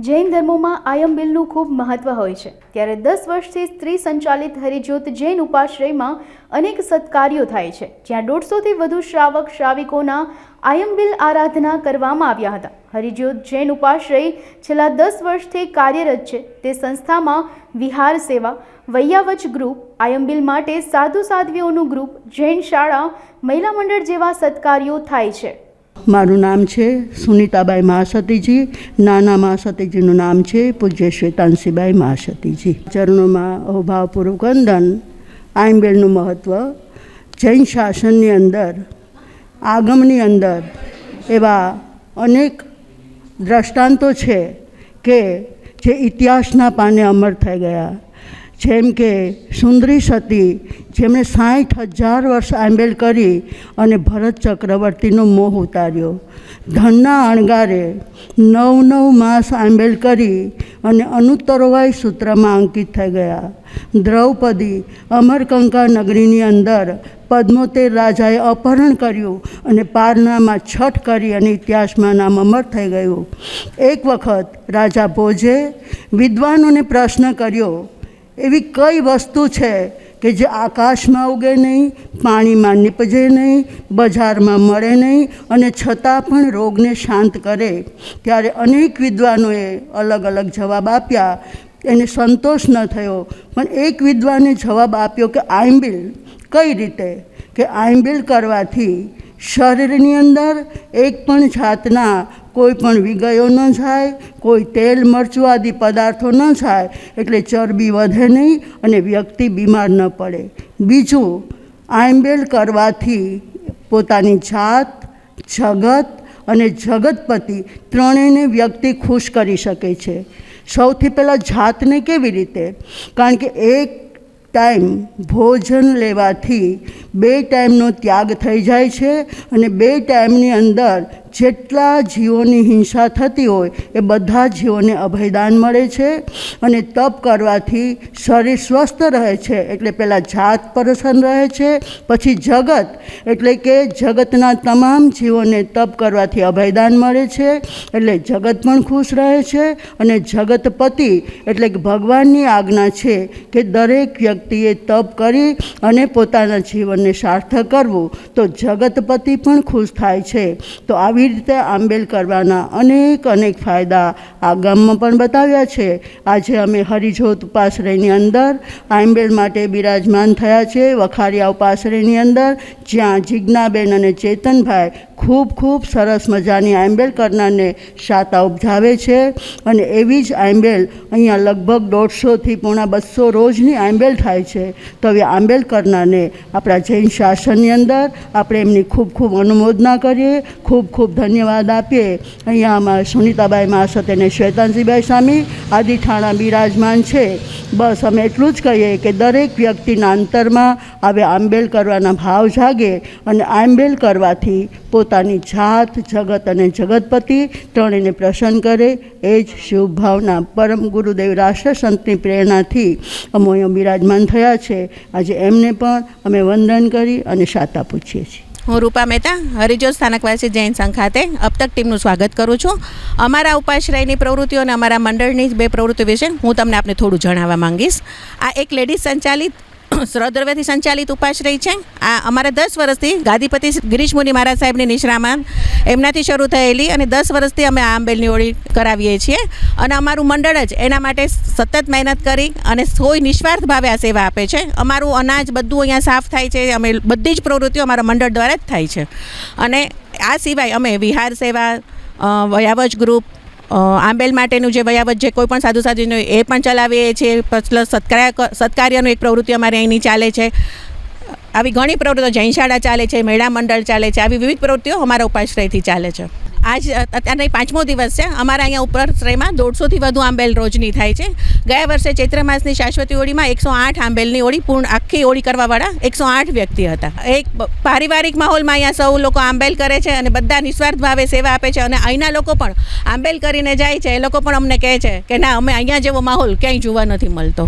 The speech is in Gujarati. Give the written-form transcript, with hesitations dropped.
જૈન ધર્મોમાં આયંબિલનું ખૂબ મહત્વ હોય છે, ત્યારે 10 વર્ષથી સ્ત્રી સંચાલિત હરિજ્યોત જૈન ઉપાશ્રયમાં અનેક સત્કાર્યો થાય છે, જ્યાં 150થી વધુ શ્રાવક શ્રાવિકોના આયંબિલ આરાધના કરવામાં આવ્યા હતા। હરિજ્યોત જૈન ઉપાશ્રય છેલ્લા 10 વર્ષથી કાર્યરત છે। તે સંસ્થામાં વિહાર સેવા, વૈયાવચ ગ્રુપ, આયંબિલ માટે સાધુ સાધ્વીઓનું ગ્રુપ, જૈન શાળા, મહિલા મંડળ જેવા સત્કાર્યો થાય છે। મારું નામ છે સુનીતાબાઈ મહાસતીજી। નાના મહાસતીજીનું નામ છે પૂજ્ય શ્વેતાંશીબાઈ મહાસતીજી। ચરણોમાં અહોભાવપૂર્વક વંદન। આયંબિલનું મહત્ત્વ જૈન શાસનની અંદર, આગમની અંદર એવા અનેક દ્રષ્ટાંતો છે કે જે ઇતિહાસના પાને અમર થઈ ગયા। જેમ કે સુંદરી સતી, જેમણે 60,000 વર્ષ આંબેલ કરી અને ભરત ચક્રવર્તીનો મોહ ઉતાર્યો। ધનના અણગારે 9 માસ આંબેલ કરી અને અનુત્તરોવાય સૂત્રમાં અંકિત થઈ ગયા। દ્રૌપદી અમરકંકા નગરીની અંદર પદ્મોતેર રાજાએ અપહરણ કર્યું અને પારનામાં છઠ કરી અને ઇતિહાસમાં નામ અમર થઈ ગયું। એક વખત રાજા ભોજે વિદ્વાનોને પ્રશ્ન કર્યો, એવી કઈ વસ્તુ છે કે જે આકાશમાં ઉગે નહીં, પાણીમાં નીપજે નહીં, બજારમાં મળે નહીં અને છતાં પણ રોગને શાંત કરે? ત્યારે અનેક વિદ્વાનોએ અલગ અલગ જવાબ આપ્યા। એને સંતોષ ન થયો, પણ એક વિદ્વાને જવાબ આપ્યો કે આયંબિલ। કઈ રીતે? કે આયંબિલ કરવાથી શરીરની અંદર એક પણ જાતના કોઈ પણ વિગયો ન જાય, કોઈ તેલ મરચું આદિ પદાર્થો ન જાય, એટલે ચરબી વધે નહીં અને વ્યક્તિ બીમાર ન પડે। બીજું, આયંબિલ કરવાથી પોતાની જાત, જગત અને જગતપતિ ત્રણેયને વ્યક્તિ ખુશ કરી શકે છે। સૌથી પહેલાં જાતને કેવી રીતે? કારણ કે એક ટાઈમ ભોજન લેવાથી 2 ટાઈમનો ત્યાગ થઈ જાય છે અને 2 ટાઈમની અંદર જેટલા જીવોની હિંસા થતી હોય એ બધા જીવોને અભયદાન મળે છે। અને તપ કરવાથી શરીર સ્વસ્થ રહે છે, એટલે પહેલાં જાત પ્રસન્ન રહે છે, પછી જગત, એટલે કે જગતના તમામ જીવોને તપ કરવાથી અભયદાન મળે છે, એટલે જગત પણ ખુશ રહે છે। અને જગતપતિ એટલે કે ભગવાનની આજ્ઞા છે કે દરેક વ્યક્તિએ તપ કરી અને પોતાના જીવનને સાર્થક કરવું, તો જગતપતિ પણ ખુશ થાય છે। તો આવી રીતે આંબેલ કરવાના અનેક ફાયદા આ ગામમાં પણ બતાવ્યા છે। આજે અમે હરિજ્યોત ઉપાશ્રયની અંદર આંબેલ માટે બિરાજમાન થયા છે, વખારિયા ઉપાશ્રયની અંદર, જ્યાં જીજ્ઞાબેન અને ચેતનભાઈ ખૂબ સરસ મજાની આંબેલ કરનારને શાતા ઉપજાવે છે। અને એવી જ આંબેલ અહીંયા લગભગ 150થી પોણા 200 રોજની આંબેલ થાય છે। તો હવે આંબેલ કરનારને આપણા જૈન શાસનની અંદર આપણે એમની ખૂબ અનુમોદના કરીએ, ખૂબ ધન્યવાદ આપીએ। અહીંયા અમારા સુનીતાબાઈ મહાસતી અને શ્વેતાંશીબાઈ સ્વામી આદિ ઠાણા બિરાજમાન છે। બસ અમે એટલું જ કહીએ કે દરેક વ્યક્તિના અંતરમાં હવે આંબેલ કરવાના ભાવ જાગે અને આંબેલ કરવાથી પોતાની જાત, જગત અને જગતપતિ ત્રણેયને પ્રસન્ન કરે, એ જ શુભ ભાવના પરમ ગુરુદેવ રાષ્ટ્ર સંતની પ્રેરણાથી અમે અહીંયા બિરાજમાન થયા છે। આજે એમને પણ અમે વંદન કરી અને શાતા પૂછીએ છીએ। હું રૂપા મહેતા, હરિજ્યોત સ્થાનકવાસી જૈન સંઘ ખાતે અબતક ટીમનું સ્વાગત કરું છું। અમારા ઉપાશ્રયની પ્રવૃત્તિઓ અને અમારા મંડળની 2 પ્રવૃત્તિઓ વિશે હું તમને આપને થોડું જણાવવા માંગીશ। આ એક લેડીઝ સંચાલિત શ્રદ્ધર્વેથી સંચાલિત ઉપાશ્રય છે। આ અમારા 10 વર્ષથી ગાદીપતિ ગિરીશ મુનિ મહારાજ સાહેબની નિશ્રામાં એમનાથી શરૂ થયેલી અને 10 વર્ષથી અમે આ આંબેલની ઓળી કરાવીએ છીએ। અને અમારું મંડળ જ એના માટે સતત મહેનત કરી અને કોઈ નિસ્વાર્થ ભાવે આ સેવા આપે છે। અમારું અનાજ બધું અહીંયા સાફ થાય છે, અમે બધી જ પ્રવૃત્તિઓ અમારા મંડળ દ્વારા જ થાય છે। અને આ સિવાય અમે વિહાર સેવા, વયાવચ ગ્રુપ, આંબેલ માટેનું જે વયાવત જે કોઈ પણ સાધુ સાધ્વીનું એ પણ ચલાવીએ છીએ, પ્લસ સત્કાર્યનું એક પ્રવૃત્તિ અમારે અહીંની ચાલે છે। આવી ઘણી પ્રવૃત્તિઓ, જૈન શાળા ચાલે છે, મહિલા મંડળ ચાલે છે, આવી વિવિધ પ્રવૃત્તિઓ અમારા ઉપાશ્રયથી ચાલે છે। આજ અત્યારે 5મો દિવસ છે। અમારા અહીંયા ઉપાશ્રયમાં 150થી વધુ આંબેલ રોજની થાય છે। ગયા વર્ષે ચૈત્ર માસની શાશ્વતી ઓળીમાં 108 આંબેલની ઓળી પૂર્ણ આખી ઓળી કરવાવાળા 108 વ્યક્તિ હતા। એક પારિવારિક માહોલમાં અહીંયા સૌ લોકો આંબેલ કરે છે અને બધા નિસ્વાર્થ ભાવે સેવા આપે છે। અને અહીંના લોકો પણ આંબેલ કરીને જાય છે, એ લોકો પણ અમને કહે છે કે ના, અમે અહીંયા જેવો માહોલ ક્યાંય જોવા નથી મળતો।